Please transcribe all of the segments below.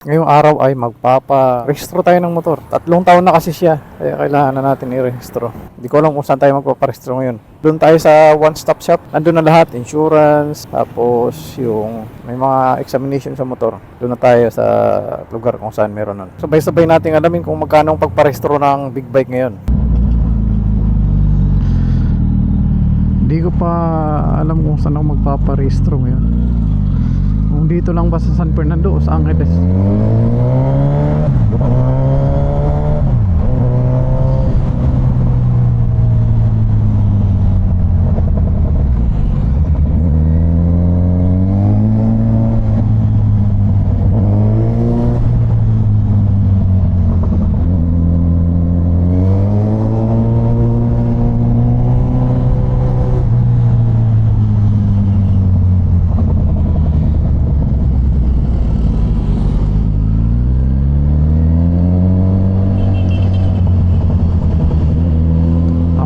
Ngayong araw ay magpapa-rehistro tayo ng motor. 3 taon na kasi siya, kaya kailangan na natin i-rehistro. Hindi ko alam kung saan tayo magpaparehistro ngayon. Doon tayo sa one-stop shop. Andun na lahat, insurance, tapos yung may mga examination sa motor. Doon na tayo sa lugar kung saan meron nun. Sabay-sabay natin alamin kung magkano ang pagparehistro ng big bike ngayon. Hindi ko pa alam kung saan ako magpaparehistro ngayon. Kung dito lang ba sa San Fernando o sa Angeles.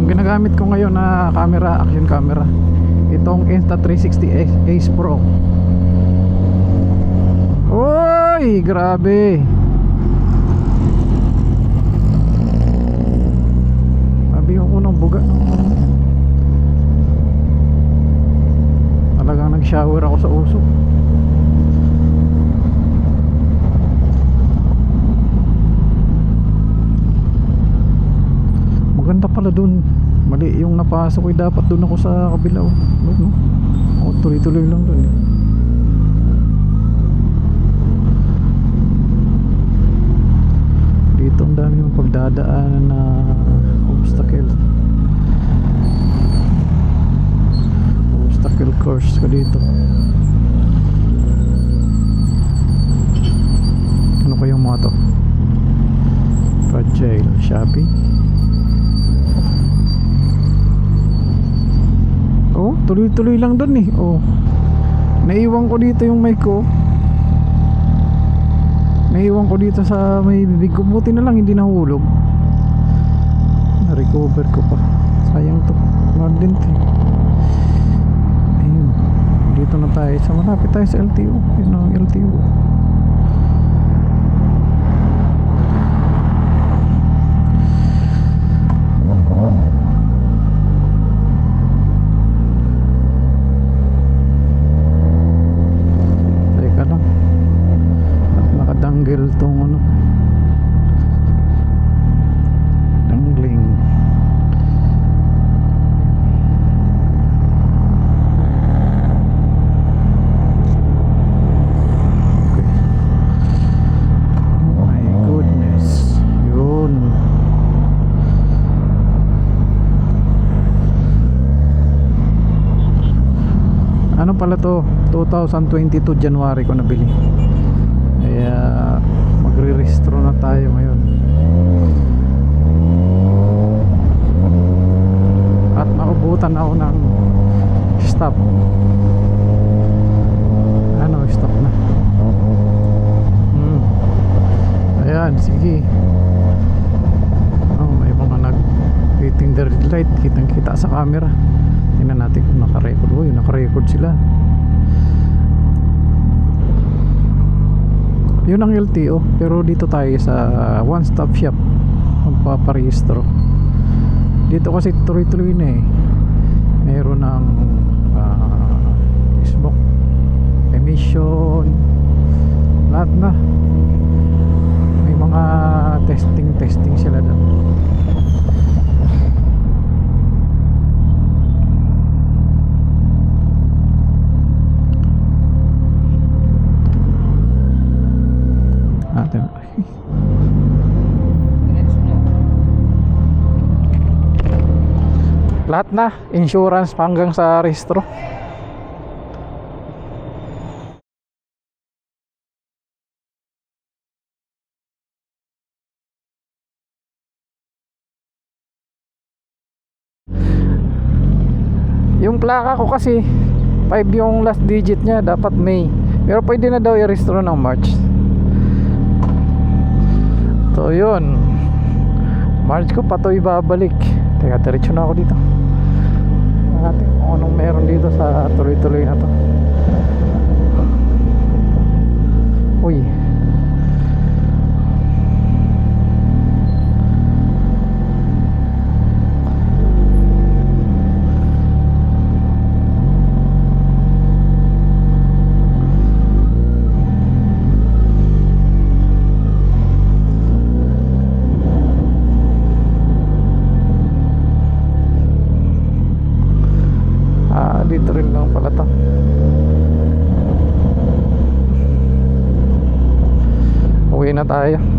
Ginagamit ko ngayon na camera, action camera, itong Insta360 Ace Pro. Oy, grabe. Sabi yung unang buga. Talagang nag-shower ako sa uso. Maganda pala dun. Mali yung napasok ko, dapat doon ako sa kabila. Tuloy-tuloy lang doon. Dito ang dami yung pagdadaanan na obstacle course ka dito. Ano kayong mga to? Fragile, Shopee. Oh, tuloy-tuloy lang doon eh. Oh. Naiwan ko dito yung mic ko. Naiwan ko dito sa may bibig ko. Buti na lang hindi nahulog. Na-recover ko pa. Sayang to. Mahal din to. Ayun. Dito na tayo. Sa malapit tayo sa LTO. Yun o, LTO. Tong ano, dangling. Okay. Oh my goodness. Yun. Ano pala to? 2022 January ko nabili. Kaya magre-rehistro na tayo ngayon. At naubutan ako ng stop. Ano, stop na. Ayan, sige. Oh, may mga nag-waiting the red light. Kitang kita sa camera. Tingnan natin kung naka-record. Uy, naka-record sila. Yun ang LTO, pero dito tayo sa one stop shop magpaparehistro. Dito kasi tuloy-tuloy na eh. Meron ng smoke emission, lahat na. May mga testing sila doon. Lahat na, insurance hanggang sa rehistro. Yung plaka ko kasi 5 yung last digit niya, dapat May. Pero pwede na daw i-rehistro ng March. So yun, March ko pa to ibabalik. Teka, diretso na ako dito. Natin kung anong meron dito sa tuloy-tuloy na to. Uy, tayo.